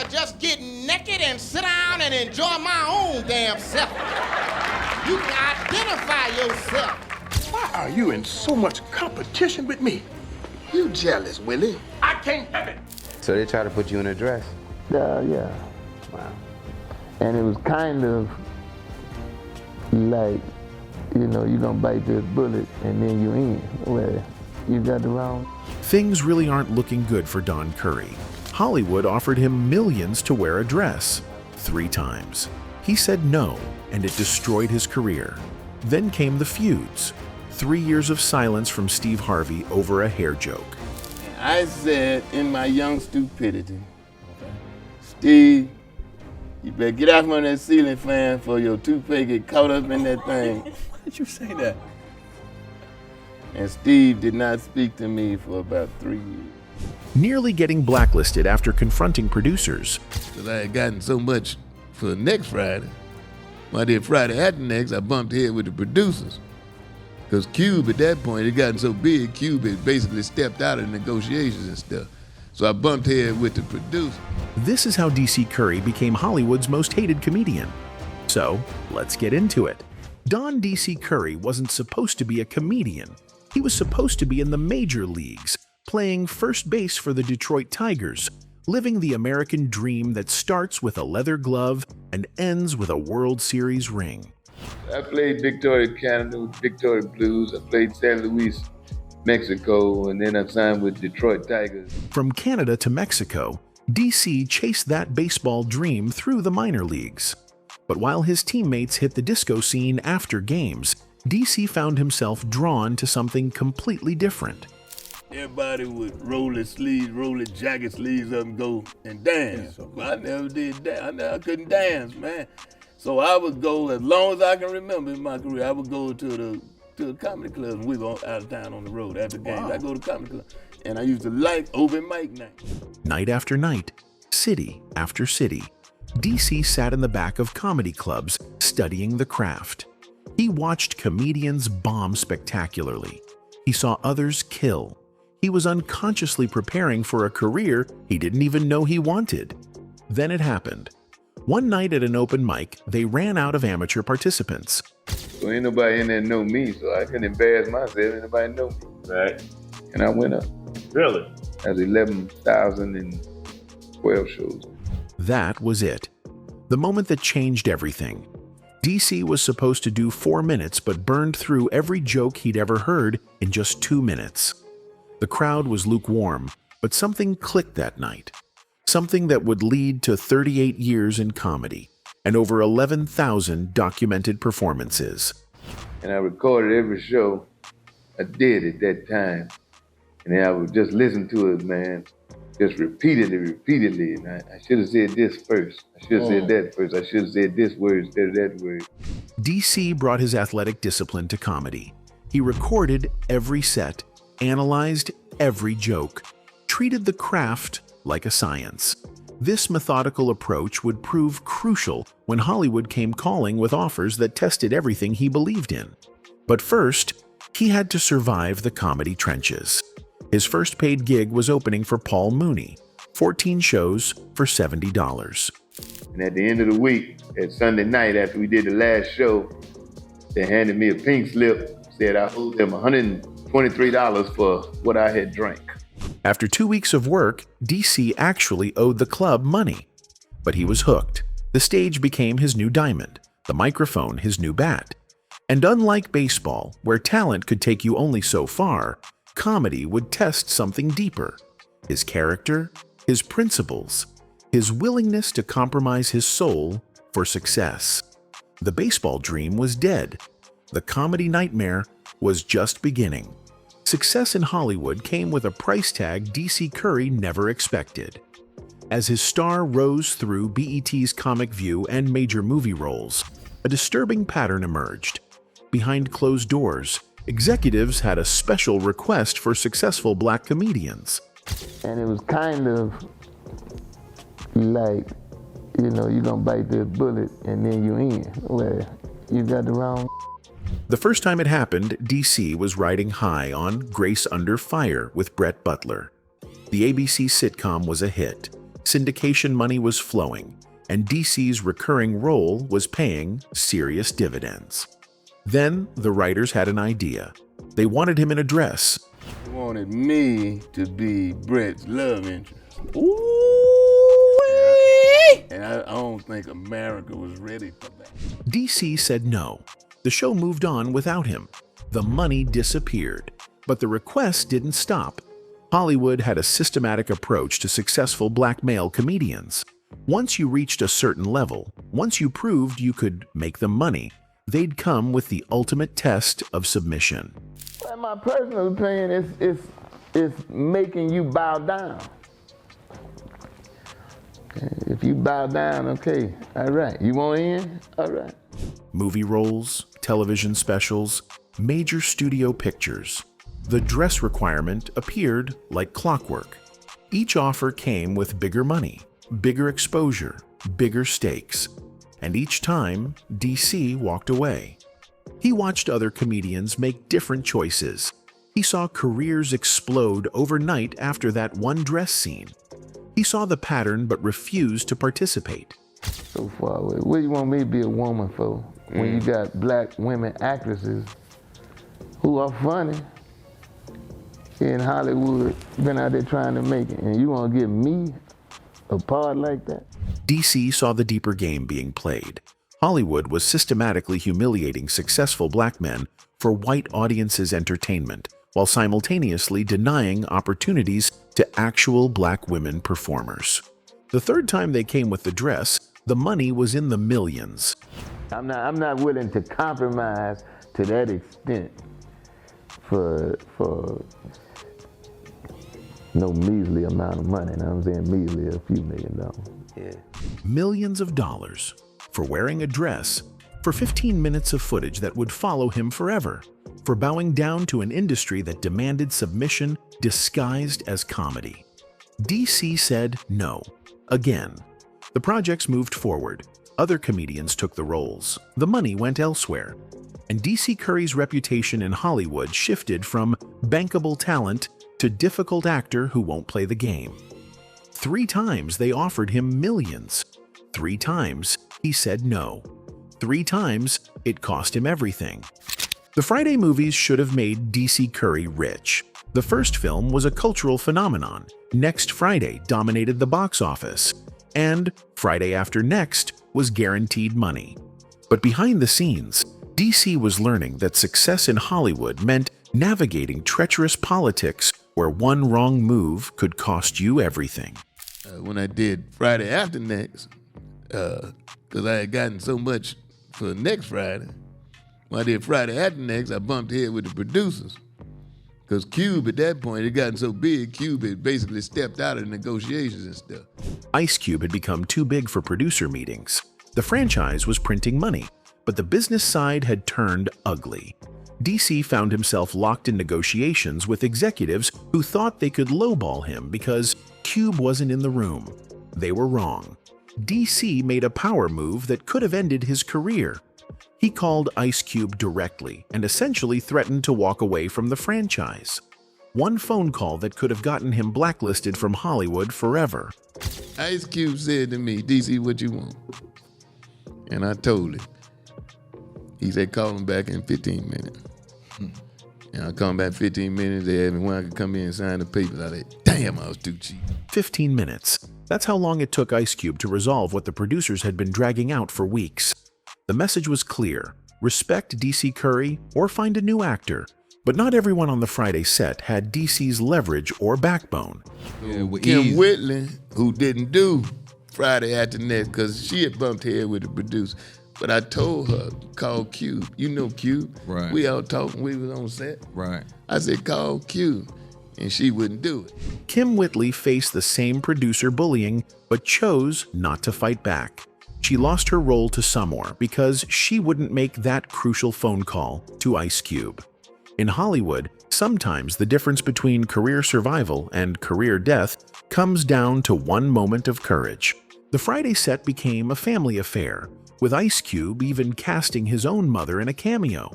to just get naked and sit down and enjoy my own damn self. You can identify yourself. Why are you in so much competition with me? You jealous, Willie? I can't have it. So they try to put you in a dress? Yeah. Wow. And it was kind of like, you're gonna bite this bullet and then you in. Well, you got the wrong. Things really aren't looking good for Don Curry. Hollywood offered him millions to wear a dress 3 times. He said no, and it destroyed his career. Then came the feuds. 3 years of silence from Steve Harvey over a hair joke. I said in my young stupidity, Steve, you better get out from that ceiling fan for your toupee get caught up in that thing. Why did you say that? And Steve did not speak to me for about 3 years. Nearly getting blacklisted after confronting producers. Because I had gotten so much for next Friday. When I did Friday after next, I bumped head with the producers. Because Cube at that point had gotten so big, Cube had basically stepped out of negotiations and stuff. So I bumped head with the producer. This is how D.C. Curry became Hollywood's most hated comedian. So, let's get into it. Don D.C. Curry wasn't supposed to be a comedian. He was supposed to be in the major leagues, playing first base for the Detroit Tigers, living the American dream that starts with a leather glove and ends with a World Series ring. I played Victoria, Canada with Victoria Blues. I played San Luis, Mexico, and then I signed with Detroit Tigers. From Canada to Mexico, D.C. chased that baseball dream through the minor leagues. But while his teammates hit the disco scene after games, D.C. found himself drawn to something completely different. Everybody would roll their sleeves, roll their jacket sleeves up and go and dance. But I never did that. I couldn't dance, man. So I would go, as long as I can remember in my career, I would go to the comedy club, and we go out of town on the road after games. Wow. I go to comedy club, and I used to like open mic night. Night after night, city after city, D.C. sat in the back of comedy clubs studying the craft. He watched comedians bomb spectacularly. He saw others kill. He was unconsciously preparing for a career he didn't even know he wanted. Then it happened. One night at an open mic, they ran out of amateur participants. So ain't nobody in there know me, so I couldn't embarrass myself. Ain't nobody know me. Right. And I went up. Really? As 11,012 shows. That was it. The moment that changed everything. DC was supposed to do 4 minutes but burned through every joke he'd ever heard in just 2 minutes. The crowd was lukewarm, but something clicked that night. Something that would lead to 38 years in comedy and over 11,000 documented performances. And I recorded every show I did at that time. And then I would just listen to it, man, just repeatedly. And I should have said this first. I should have said that first. I should have said this word instead of that word. DC brought his athletic discipline to comedy. He recorded every set, analyzed every joke, treated the craft like a science. This methodical approach would prove crucial when Hollywood came calling with offers that tested everything he believed in. But first, he had to survive the comedy trenches. His first paid gig was opening for Paul Mooney, 14 shows for $70. And at the end of the week, at Sunday night after we did the last show, they handed me a pink slip, said I owed them $123 for what I had drank. After 2 weeks of work, DC actually owed the club money. But he was hooked. The stage became his new diamond, the microphone his new bat. And unlike baseball, where talent could take you only so far, comedy would test something deeper: his character, his principles, his willingness to compromise his soul for success. The baseball dream was dead. The comedy nightmare was just beginning. Success in Hollywood came with a price tag DC Curry never expected. As his star rose through BET's Comic View and major movie roles, a disturbing pattern emerged. Behind closed doors, executives had a special request for successful black comedians. And it was kind of like, you're gonna bite this bullet and then you in. Well, you got the wrong. The first time it happened, DC was riding high on Grace Under Fire with Brett Butler. The ABC sitcom was a hit. syndication money was flowing, and DC's recurring role was paying serious dividends. Then the writers had an idea. They wanted him in a dress. They wanted me to be Brett's love interest. And I don't think America was ready for that. DC said no. The show moved on without him. The money disappeared. But the requests didn't stop. Hollywood had a systematic approach to successful black male comedians. Once you reached a certain level, once you proved you could make them money, they'd come with the ultimate test of submission. Well, in my personal opinion, it's making you bow down. Okay, if you bow down, okay, all right. You want in? All right. Movie roles, television specials, major studio pictures. The dress requirement appeared like clockwork. Each offer came with bigger money, bigger exposure, bigger stakes. And each time, DC walked away. He watched other comedians make different choices. He saw careers explode overnight after that one dress scene. He saw the pattern but refused to participate. So far away. What do you want me to be a woman for when you got black women actresses who are funny in Hollywood, been out there trying to make it, and you want to give me a part like that? DC saw the deeper game being played. Hollywood was systematically humiliating successful black men for white audiences' entertainment, while simultaneously denying opportunities to actual black women performers. The third time they came with the dress, the money was in the millions. I'm not willing to compromise to that extent for no measly amount of money. And I'm saying measly, a few $1 million. Yeah. Millions of dollars for wearing a dress, for 15 minutes of footage that would follow him forever, for bowing down to an industry that demanded submission disguised as comedy. DC said no, again. The projects moved forward. Other comedians took the roles. The money went elsewhere. And DC Curry's reputation in Hollywood shifted from bankable talent to difficult actor who won't play the game. 3 times they offered him millions. 3 times he said no. 3 times it cost him everything. The Friday movies should have made DC Curry rich. The first film was a cultural phenomenon. Next Friday dominated the box office. And Friday After Next was guaranteed money. But behind the scenes, DC was learning that success in Hollywood meant navigating treacherous politics where one wrong move could cost you everything. When I did Friday After Next, because I had gotten so much for next Friday, when I did Friday After Next, I bumped head with the producers. Because Cube, at that point, had gotten so big, Cube had basically stepped out of negotiations and stuff. Ice Cube had become too big for producer meetings. The franchise was printing money, but the business side had turned ugly. DC found himself locked in negotiations with executives who thought they could lowball him because Cube wasn't in the room. They were wrong. DC made a power move that could have ended his career. He called Ice Cube directly and essentially threatened to walk away from the franchise. One phone call that could have gotten him blacklisted from Hollywood forever. Ice Cube said to me, DC, what you want? And I told him. He said, call him back in 15 minutes. And I called him back in 15 minutes. They asked me when I could come in and sign the papers. I said, damn, I was too cheap. 15 minutes. That's how long it took Ice Cube to resolve what the producers had been dragging out for weeks. The message was clear. Respect DC Curry or find a new actor. But not everyone on the Friday set had DC's leverage or backbone. Kim Whitley, who didn't do Friday After Next because she had bumped head with the producer. But I told her, call Cube. You know Cube. Right. We all talking, we was on set. Right. I said, call Cube. And she wouldn't do it. Kim Whitley faced the same producer bullying, but chose not to fight back. She lost her role to Summer because she wouldn't make that crucial phone call to Ice Cube. In Hollywood, sometimes the difference between career survival and career death comes down to one moment of courage. The Friday set became a family affair, with Ice Cube even casting his own mother in a cameo.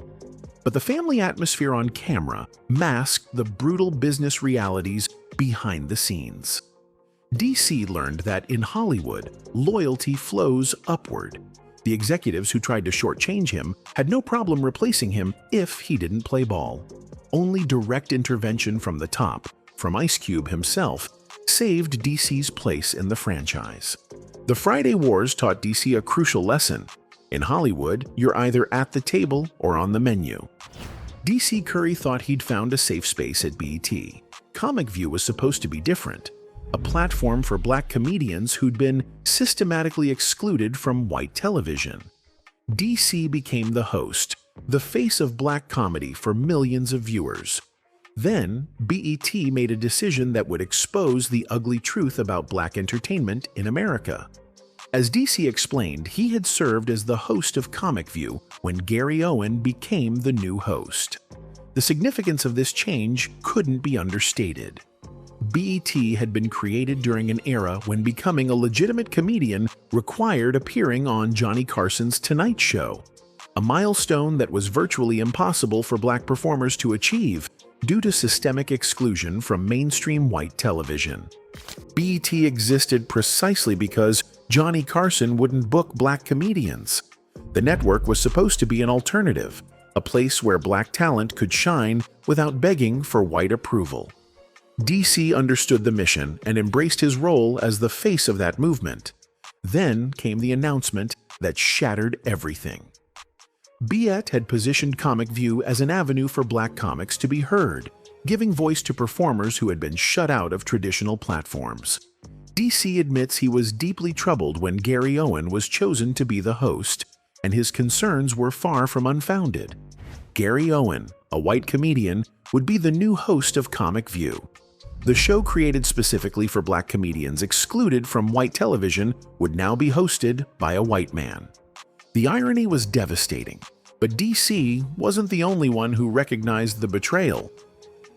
But the family atmosphere on camera masked the brutal business realities behind the scenes. DC learned that in Hollywood, loyalty flows upward. The executives who tried to shortchange him had no problem replacing him if he didn't play ball. Only direct intervention from the top, from Ice Cube himself, saved DC's place in the franchise. The Friday Wars taught DC a crucial lesson. In Hollywood, you're either at the table or on the menu. DC Curry thought he'd found a safe space at BET. Comic View was supposed to be different, a platform for black comedians who'd been systematically excluded from white television. DC became the host, the face of black comedy for millions of viewers. Then, BET made a decision that would expose the ugly truth about black entertainment in America. As DC explained, he had served as the host of Comic View when Gary Owen became the new host. The significance of this change couldn't be understated. BET had been created during an era when becoming a legitimate comedian required appearing on Johnny Carson's Tonight Show, a milestone that was virtually impossible for black performers to achieve due to systemic exclusion from mainstream white television. BET existed precisely because Johnny Carson wouldn't book black comedians. The network was supposed to be an alternative, a place where black talent could shine without begging for white approval. DC understood the mission and embraced his role as the face of that movement. Then came the announcement that shattered everything. BET had positioned Comic View as an avenue for black comics to be heard, giving voice to performers who had been shut out of traditional platforms. DC admits he was deeply troubled when Gary Owen was chosen to be the host, and his concerns were far from unfounded. Gary Owen, a white comedian, would be the new host of Comic View. The show created specifically for black comedians excluded from white television would now be hosted by a white man. The irony was devastating, but DC wasn't the only one who recognized the betrayal.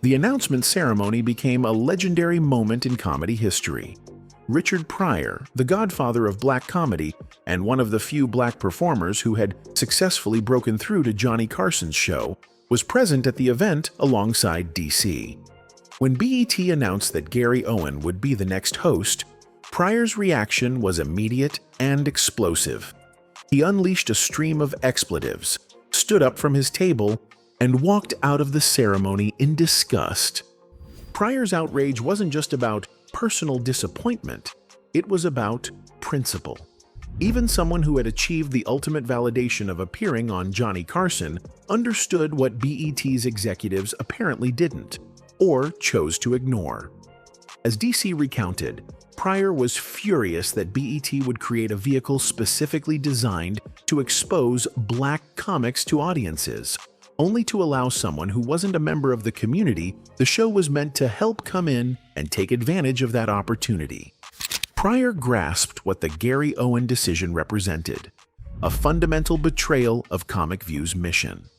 The announcement ceremony became a legendary moment in comedy history. Richard Pryor, the godfather of black comedy and one of the few black performers who had successfully broken through to Johnny Carson's show, was present at the event alongside DC. When BET announced that Gary Owen would be the next host, Pryor's reaction was immediate and explosive. He unleashed a stream of expletives, stood up from his table, and walked out of the ceremony in disgust. Pryor's outrage wasn't just about personal disappointment, it was about principle. Even someone who had achieved the ultimate validation of appearing on Johnny Carson understood what BET's executives apparently didn't, or chose to ignore. As DC recounted, Pryor was furious that BET would create a vehicle specifically designed to expose black comics to audiences, only to allow someone who wasn't a member of the community the show was meant to help come in and take advantage of that opportunity. Pryor grasped what the Gary Owen decision represented, a fundamental betrayal of Comic View's mission.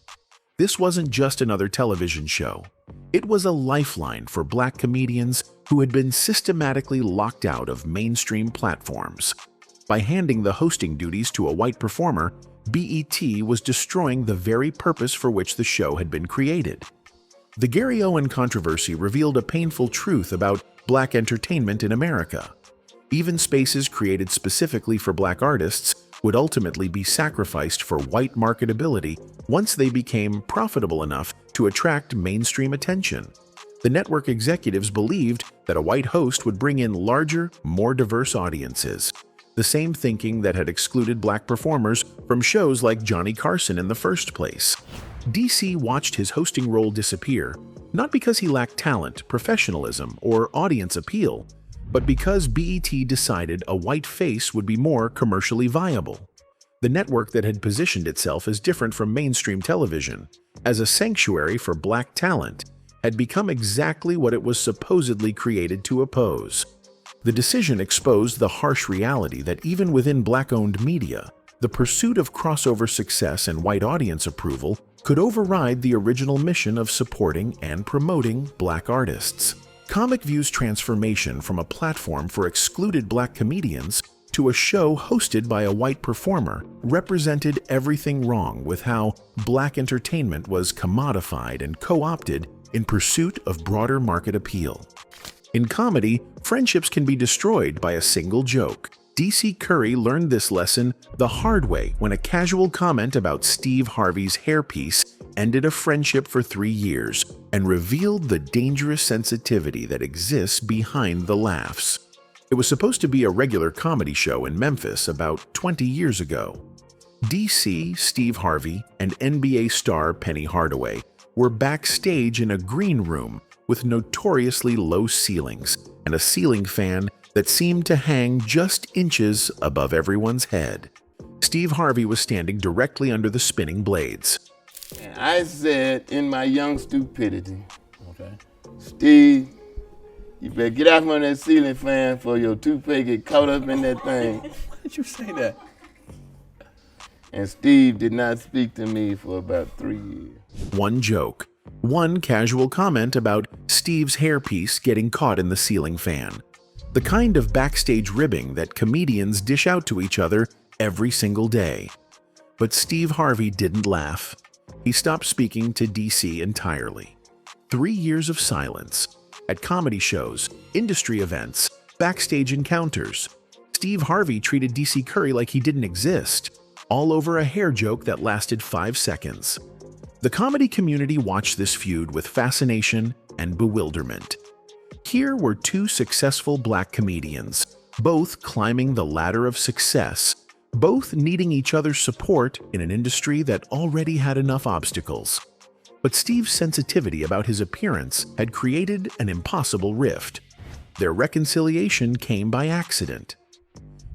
This wasn't just another television show. It was a lifeline for black comedians who had been systematically locked out of mainstream platforms. By handing the hosting duties to a white performer, BET was destroying the very purpose for which the show had been created. The Gary Owen controversy revealed a painful truth about black entertainment in America. Even spaces created specifically for black artists would ultimately be sacrificed for white marketability once they became profitable enough to attract mainstream attention. The network executives believed that a white host would bring in larger, more diverse audiences, the same thinking that had excluded black performers from shows like Johnny Carson in the first place. DC watched his hosting role disappear, not because he lacked talent, professionalism, or audience appeal, but because BET decided a white face would be more commercially viable. The network that had positioned itself as different from mainstream television, as a sanctuary for black talent, had become exactly what it was supposedly created to oppose. The decision exposed the harsh reality that even within black-owned media, the pursuit of crossover success and white audience approval could override the original mission of supporting and promoting black artists. Comic View's transformation from a platform for excluded black comedians to a show hosted by a white performer represented everything wrong with how black entertainment was commodified and co-opted in pursuit of broader market appeal. In comedy, friendships can be destroyed by a single joke. D.C. Curry learned this lesson the hard way when a casual comment about Steve Harvey's hairpiece ended a friendship for 3 years and revealed the dangerous sensitivity that exists behind the laughs. It was supposed to be a regular comedy show in Memphis about 20 years ago. D.C., Steve Harvey, and NBA star Penny Hardaway were backstage in a green room with notoriously low ceilings and a ceiling fan that seemed to hang just inches above everyone's head. Steve Harvey was standing directly under the spinning blades. I said in my young stupidity, okay, Steve, you better get out from that ceiling fan for your toupee get caught up in that thing. Why did you say that? And Steve did not speak to me for about 3 years. One joke, one casual comment about Steve's hairpiece getting caught in the ceiling fan. The kind of backstage ribbing that comedians dish out to each other every single day. But Steve Harvey didn't laugh. He stopped speaking to DC entirely. 3 years of silence. At comedy shows, industry events, backstage encounters. Steve Harvey treated DC Curry like he didn't exist, all over a hair joke that lasted 5 seconds. The comedy community watched this feud with fascination and bewilderment. Here were 2 successful black comedians, both climbing the ladder of success, both needing each other's support in an industry that already had enough obstacles. But Steve's sensitivity about his appearance had created an impossible rift. Their reconciliation came by accident.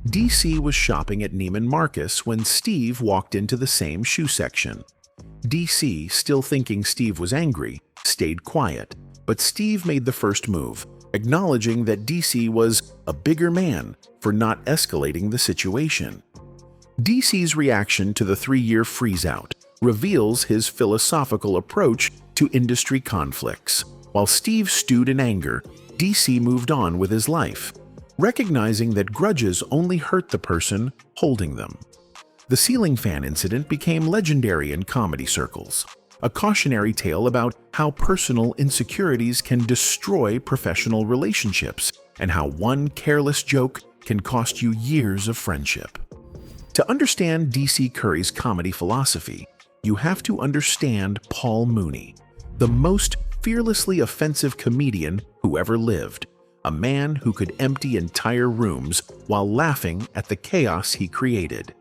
DC was shopping at Neiman Marcus when Steve walked into the same shoe section. DC, still thinking Steve was angry, stayed quiet. But Steve made the first move, acknowledging that DC was a bigger man for not escalating the situation. DC's reaction to the 3-year freeze-out reveals his philosophical approach to industry conflicts. While Steve stewed in anger, DC moved on with his life, recognizing that grudges only hurt the person holding them. The ceiling fan incident became legendary in comedy circles. A cautionary tale about how personal insecurities can destroy professional relationships and how one careless joke can cost you years of friendship. To understand D.C. Curry's comedy philosophy, you have to understand Paul Mooney, the most fearlessly offensive comedian who ever lived, a man who could empty entire rooms while laughing at the chaos he created.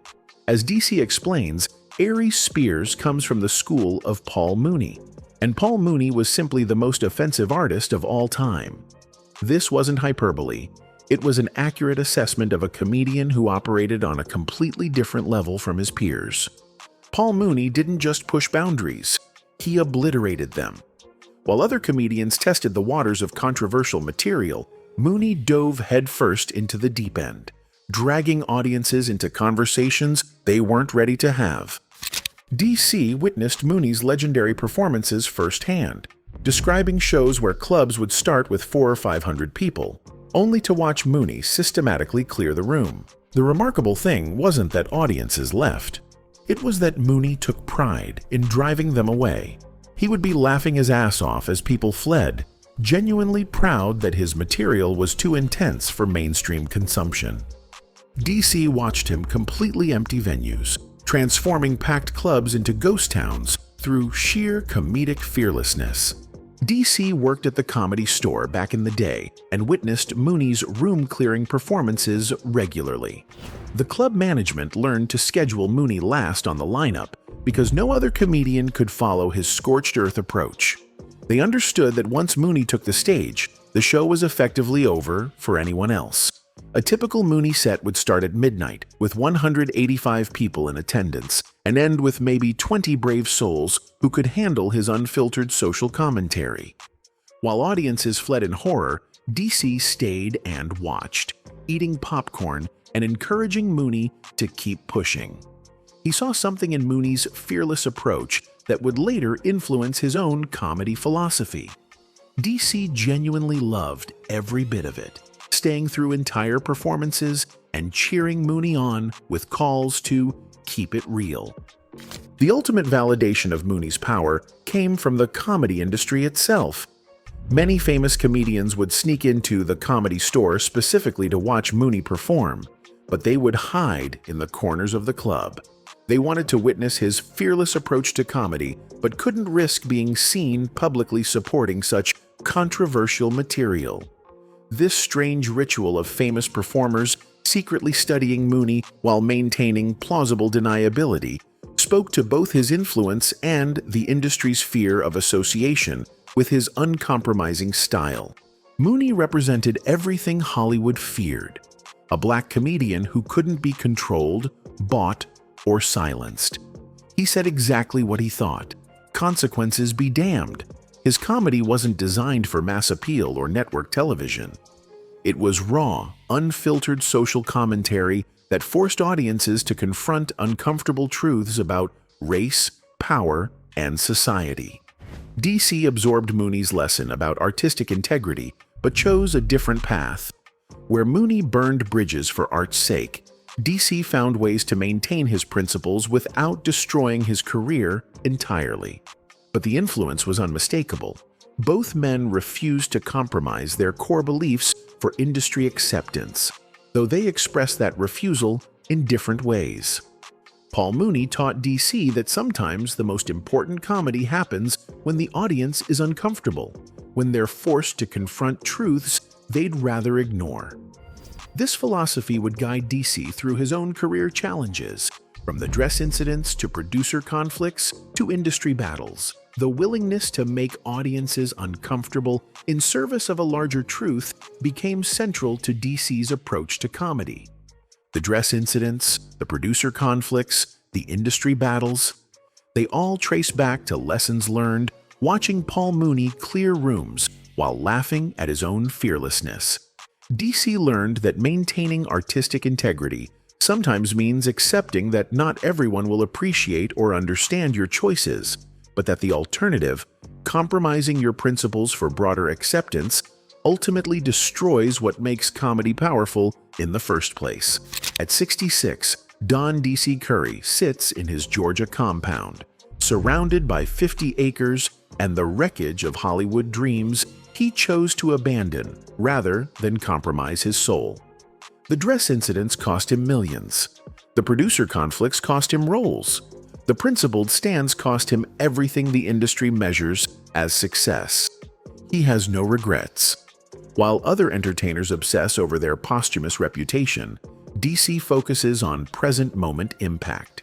As D.C. explains, Aries Spears comes from the school of Paul Mooney, and Paul Mooney was simply the most offensive artist of all time. This wasn't hyperbole. It was an accurate assessment of a comedian who operated on a completely different level from his peers. Paul Mooney didn't just push boundaries, he obliterated them. While other comedians tested the waters of controversial material, Mooney dove headfirst into the deep end, dragging audiences into conversations they weren't ready to have. DC witnessed Mooney's legendary performances firsthand, describing shows where clubs would start with 400 or 500 people, only to watch Mooney systematically clear the room. The remarkable thing wasn't that audiences left. It was that Mooney took pride in driving them away. He would be laughing his ass off as people fled, genuinely proud that his material was too intense for mainstream consumption. DC watched him completely empty venues, transforming packed clubs into ghost towns through sheer comedic fearlessness. DC worked at the Comedy Store back in the day and witnessed Mooney's room-clearing performances regularly. The club management learned to schedule Mooney last on the lineup because no other comedian could follow his scorched earth approach. They understood that once Mooney took the stage, the show was effectively over for anyone else. A typical Mooney set would start at midnight with 185 people in attendance and end with maybe 20 brave souls who could handle his unfiltered social commentary. While audiences fled in horror, DC stayed and watched, eating popcorn and encouraging Mooney to keep pushing. He saw something in Mooney's fearless approach that would later influence his own comedy philosophy. DC genuinely loved every bit of it, staying through entire performances and cheering Mooney on with calls to keep it real. The ultimate validation of Mooney's power came from the comedy industry itself. Many famous comedians would sneak into the Comedy Store specifically to watch Mooney perform, but they would hide in the corners of the club. They wanted to witness his fearless approach to comedy, but couldn't risk being seen publicly supporting such controversial material. This strange ritual of famous performers secretly studying Mooney while maintaining plausible deniability spoke to both his influence and the industry's fear of association with his uncompromising style. Mooney represented everything Hollywood feared: a black comedian who couldn't be controlled, bought, or silenced. He said exactly what he thought. Consequences be damned. His comedy wasn't designed for mass appeal or network television. It was raw, unfiltered social commentary that forced audiences to confront uncomfortable truths about race, power, and society. DC absorbed Mooney's lesson about artistic integrity, but chose a different path. Where Mooney burned bridges for art's sake, DC found ways to maintain his principles without destroying his career entirely. But the influence was unmistakable. Both men refused to compromise their core beliefs for industry acceptance, though they expressed that refusal in different ways. Paul Mooney taught DC that sometimes the most important comedy happens when the audience is uncomfortable, when they're forced to confront truths they'd rather ignore. This philosophy would guide DC through his own career challenges, from the dress incidents to producer conflicts to industry battles. The willingness to make audiences uncomfortable in service of a larger truth became central to DC's approach to comedy. The dress incidents, the producer conflicts, the industry battles, they all trace back to lessons learned watching Paul Mooney clear rooms while laughing at his own fearlessness. DC learned that maintaining artistic integrity sometimes means accepting that not everyone will appreciate or understand your choices, but that the alternative, compromising your principles for broader acceptance, ultimately destroys what makes comedy powerful in the first place. At 66, Don D.C. Curry sits in his Georgia compound. Surrounded by 50 acres and the wreckage of Hollywood dreams, he chose to abandon rather than compromise his soul. The dress incidents cost him millions. The producer conflicts cost him roles. The principled stands cost him everything the industry measures as success. He has no regrets. While other entertainers obsess over their posthumous reputation, DC focuses on present-moment impact.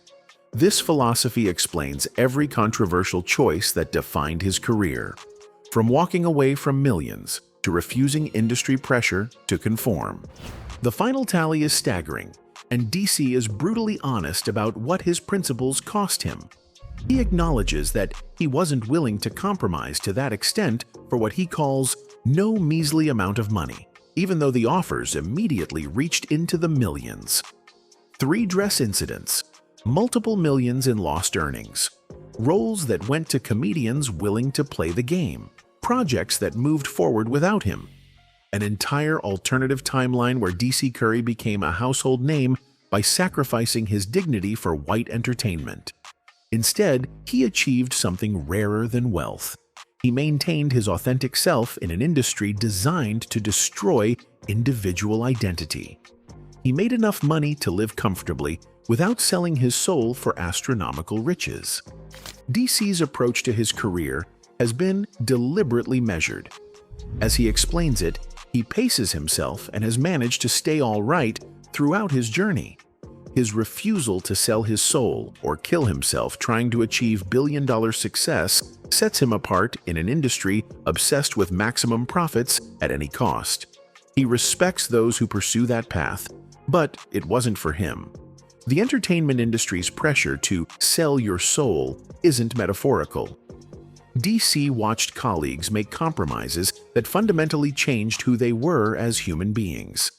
This philosophy explains every controversial choice that defined his career, from walking away from millions to refusing industry pressure to conform. The final tally is staggering, and DC is brutally honest about what his principles cost him. He acknowledges that he wasn't willing to compromise to that extent for what he calls no measly amount of money, even though the offers immediately reached into the millions. 3 dress incidents, multiple millions in lost earnings, roles that went to comedians willing to play the game, projects that moved forward without him, an entire alternative timeline where DC Curry became a household name by sacrificing his dignity for white entertainment. Instead, he achieved something rarer than wealth. He maintained his authentic self in an industry designed to destroy individual identity. He made enough money to live comfortably without selling his soul for astronomical riches. DC's approach to his career has been deliberately measured. As he explains it, he paces himself and has managed to stay all right throughout his journey. His refusal to sell his soul or kill himself trying to achieve billion-dollar success sets him apart in an industry obsessed with maximum profits at any cost. He respects those who pursue that path, but it wasn't for him. The entertainment industry's pressure to sell your soul isn't metaphorical. DC watched colleagues make compromises that fundamentally changed who they were as human beings.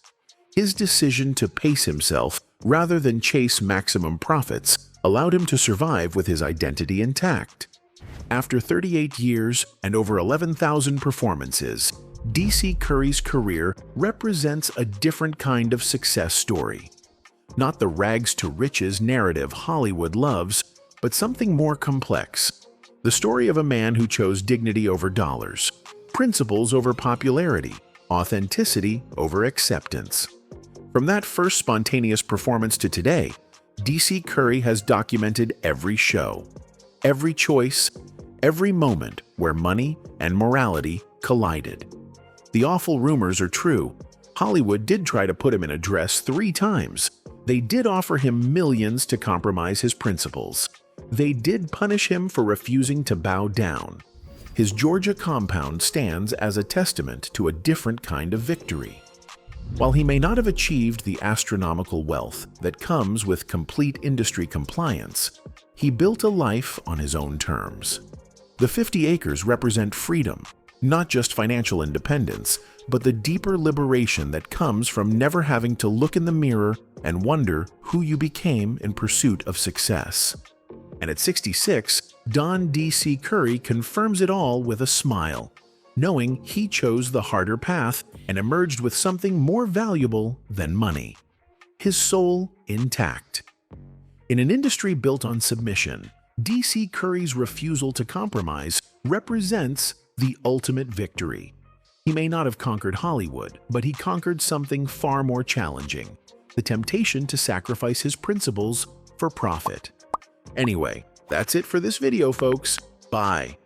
His decision to pace himself rather than chase maximum profits allowed him to survive with his identity intact. After 38 years and over 11,000 performances, DC Curry's career represents a different kind of success story. Not the rags-to-riches narrative Hollywood loves, but something more complex. The story of a man who chose dignity over dollars, principles over popularity, authenticity over acceptance. From that first spontaneous performance to today, DC Curry has documented every show, every choice, every moment where money and morality collided. The awful rumors are true. Hollywood did try to put him in a dress 3 times. They did offer him millions to compromise his principles. They did punish him for refusing to bow down. His Georgia compound stands as a testament to a different kind of victory. While he may not have achieved the astronomical wealth that comes with complete industry compliance, he built a life on his own terms. The 50 acres represent freedom, not just financial independence, but the deeper liberation that comes from never having to look in the mirror and wonder who you became in pursuit of success. And at 66, Don DC Curry confirms it all with a smile, knowing he chose the harder path and emerged with something more valuable than money: his soul intact. In an industry built on submission, DC Curry's refusal to compromise represents the ultimate victory. He may not have conquered Hollywood, but he conquered something far more challenging: the temptation to sacrifice his principles for profit. Anyway, that's it for this video, folks. Bye.